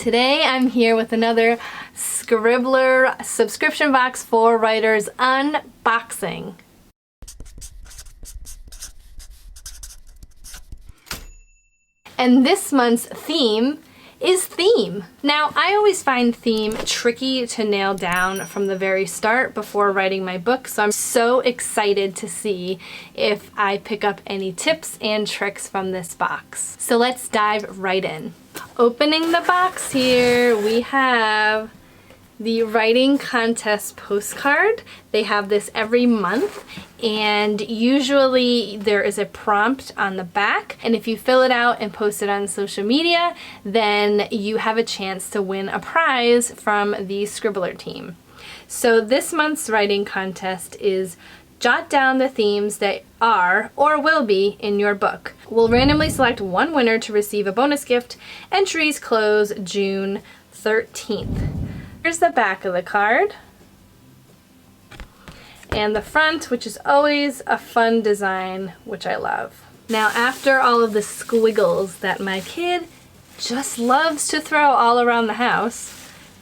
Today I'm here with another Scribbler subscription box for writers unboxing. And this month's theme is theme. Now, I always find theme tricky to nail down from the very start before writing my book, so I'm so excited to see if I pick up any tips and tricks from this box. So let's dive right in. Opening the box here, we have the writing contest postcard. They have this every month, and usually there is a prompt on the back, and if you fill it out and post it on social media, then you have a chance to win a prize from the Scribbler team. So this month's writing contest is jot down the themes that are or will be in your book. We'll randomly select one winner to receive a bonus gift. Entries close June 13th. Here's the back of the card. And the front, which is always a fun design, which I love. Now, after all of the squiggles that my kid just loves to throw all around the house,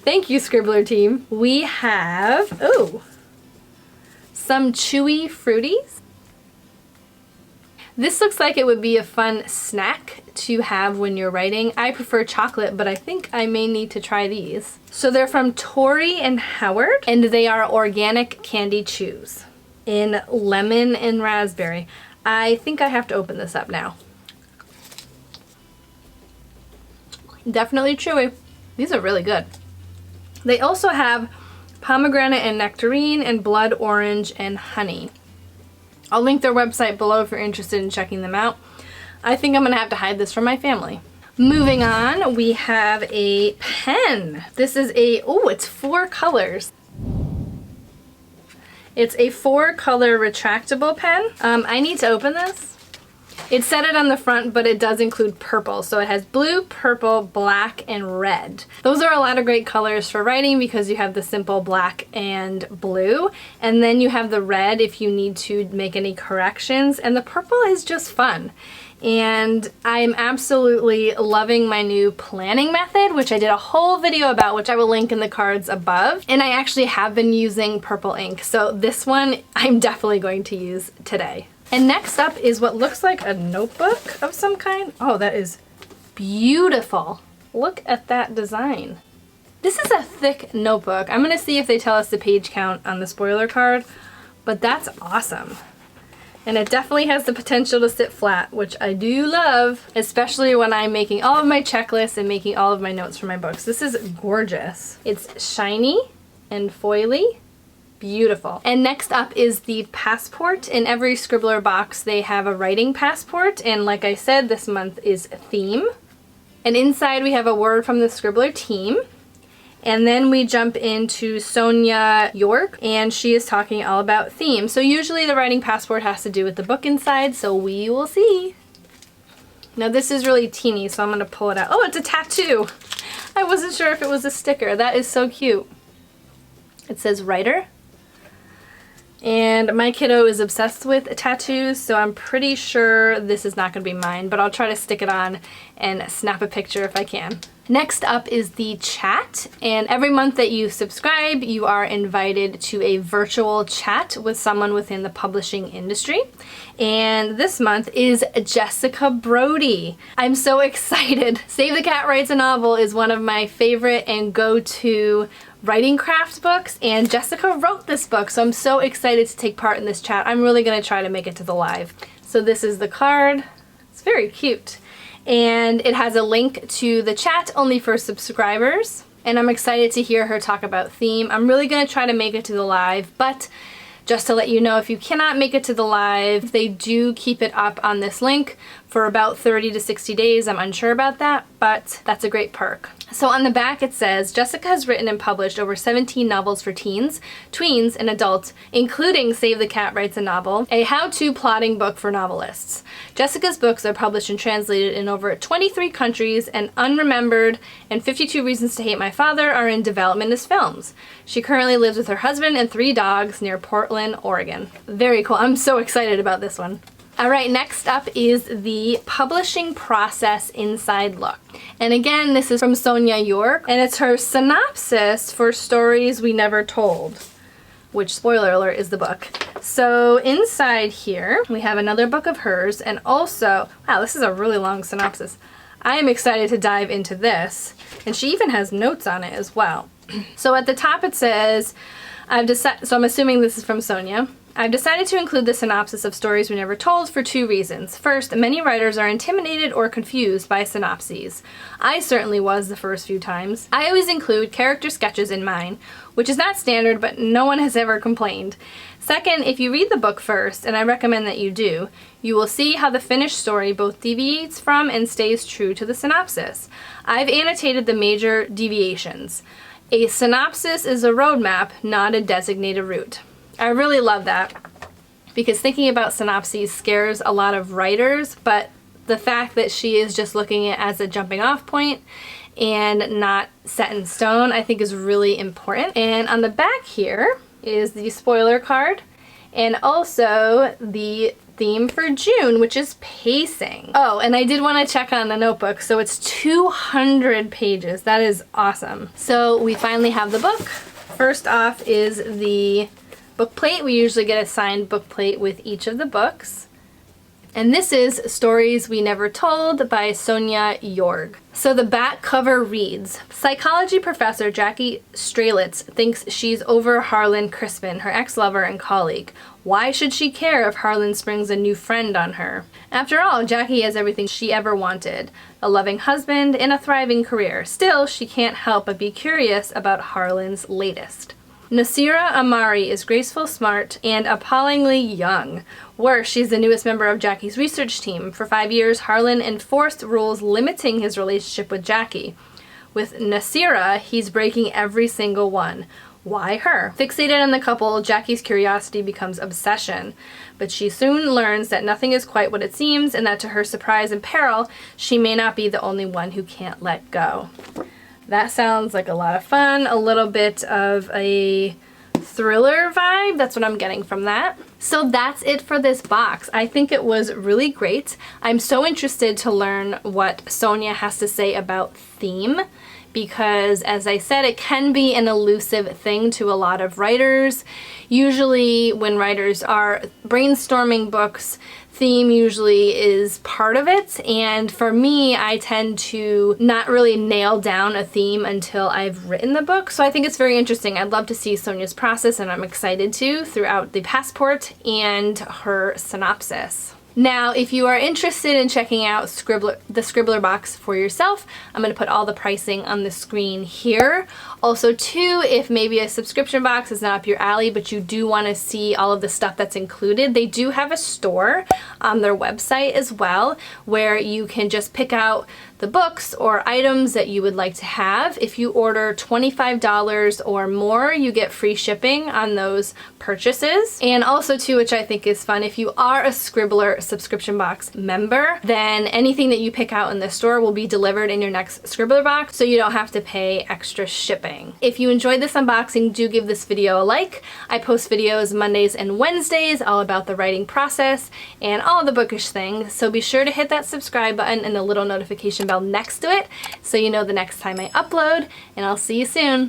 thank you, Scribbler team, we have, some chewy fruities. This looks like it would be a fun snack to have when you're writing. I prefer chocolate, but I think I may need to try these. So they're from Tori and Howard, and they are organic candy chews in lemon and raspberry. I think I have to open this up now. Definitely chewy. These are really good. They also have pomegranate and nectarine and blood orange and honey. I'll link their website below if you're interested in checking them out. I think I'm gonna have to hide this from my family. Moving on, we have a pen. This is it's 4 colors. It's a 4-color retractable pen. I need to open this. It said it on the front, but it does include purple. So it has blue, purple, black, and red. Those are a lot of great colors for writing because you have the simple black and blue. And then you have the red if you need to make any corrections. And the purple is just fun. And I'm absolutely loving my new planning method, which I did a whole video about, which I will link in the cards above. And I actually have been using purple ink. So this one I'm definitely going to use today. And next up is what looks like a notebook of some kind. Oh, that is beautiful. Look at that design. This is a thick notebook. I'm gonna see if they tell us the page count on the spoiler card, but that's awesome. And it definitely has the potential to sit flat, which I do love, especially when I'm making all of my checklists and making all of my notes for my books. This is gorgeous. It's shiny and foily. Beautiful. And next up is the passport. In every Scribbler box they have a writing passport, and like I said, this month is theme. And inside we have a word from the Scribbler team. And then we jump into Sonia York, and she is talking all about theme. So usually the writing passport has to do with the book inside, so we will see. Now this is really teeny, so I'm gonna pull it out. Oh, it's a tattoo. I wasn't sure if it was a sticker. That is so cute. It says writer. And my kiddo is obsessed with tattoos, so I'm pretty sure this is not going to be mine, but I'll try to stick it on and snap a picture if I can. Next up is the chat, and every month that you subscribe, you are invited to a virtual chat with someone within the publishing industry. And this month is Jessica Brody. I'm so excited. Save the Cat Writes a Novel is one of my favorite and go-to writing craft books, and Jessica wrote this book, so I'm so excited to take part in this chat. I'm really gonna try to make it to the live. So this is the card. It's very cute. And it has a link to the chat only for subscribers. And I'm excited to hear her talk about theme. I'm really gonna try to make it to the live, but just to let you know, if you cannot make it to the live, they do keep it up on this link for about 30 to 60 days. I'm unsure about that, but that's a great perk. So on the back it says, Jessica has written and published over 17 novels for teens, tweens, and adults, including Save the Cat Writes a Novel, a how-to plotting book for novelists. Jessica's books are published and translated in over 23 countries, and Unremembered and 52 Reasons to Hate My Father are in development as films. She currently lives with her husband and 3 dogs near Portland, Oregon. Very cool. I'm so excited about this one. All right, next up is the publishing process inside look. And again, this is from Sonia York, and it's her synopsis for Stories We Never Told, which, spoiler alert, is the book. So inside here, we have another book of hers, and also, wow, this is a really long synopsis. I am excited to dive into this, and she even has notes on it as well. So at the top it says, so I'm assuming this is from Sonia. I've decided to include the synopsis of Stories We Never Told for two reasons. First, many writers are intimidated or confused by synopses. I certainly was the first few times. I always include character sketches in mine, which is not standard, but no one has ever complained. Second, if you read the book first, and I recommend that you do, you will see how the finished story both deviates from and stays true to the synopsis. I've annotated the major deviations. A synopsis is a roadmap, not a designated route. I really love that, because thinking about synopses scares a lot of writers, but the fact that she is just looking at it as a jumping off point and not set in stone, I think is really important. And on the back here is the spoiler card, and also the theme for June, which is pacing. Oh, and I did want to check on the notebook, so it's 200 pages. That is awesome. So we finally have the book. First off is the bookplate. We usually get a signed bookplate with each of the books. And this is Stories We Never Told by Sonia York. So the back cover reads, psychology professor Jackie Strelitz thinks she's over Harlan Crispin, her ex-lover and colleague. Why should she care if Harlan springs a new friend on her? After all, Jackie has everything she ever wanted, a loving husband and a thriving career. Still, she can't help but be curious about Harlan's latest. Nasira Amari is graceful, smart, and appallingly young. Worse, she's the newest member of Jackie's research team. For 5 years, Harlan enforced rules limiting his relationship with Jackie. With Nasira, he's breaking every single one. Why her? Fixated on the couple, Jackie's curiosity becomes obsession. But she soon learns that nothing is quite what it seems, and that to her surprise and peril, she may not be the only one who can't let go. That sounds like a lot of fun, a little bit of a thriller vibe. That's what I'm getting from that. So that's it for this box. I think it was really great. I'm so interested to learn what Sonia has to say about theme, because as I said, it can be an elusive thing to a lot of writers. Usually when writers are brainstorming books, theme usually is part of it, and for me, I tend to not really nail down a theme until I've written the book, so I think it's very interesting. I'd love to see Sonia's process, and I'm excited to, throughout the passport and her synopsis. Now, if you are interested in checking out the Scribbler box for yourself, I'm going to put all the pricing on the screen here. Also, too, if maybe a subscription box is not up your alley, but you do want to see all of the stuff that's included, they do have a store on their website as well, where you can just pick out the books or items that you would like to have. If you order $25 or more, you get free shipping on those purchases. And also too, which I think is fun, if you are a Scribbler subscription box member, then anything that you pick out in the store will be delivered in your next Scribbler box, so you don't have to pay extra shipping. If you enjoyed this unboxing, do give this video a like. I post videos Mondays and Wednesdays all about the writing process and all the bookish things, so be sure to hit that subscribe button and the little notification bell next to it so you know the next time I upload, and I'll see you soon.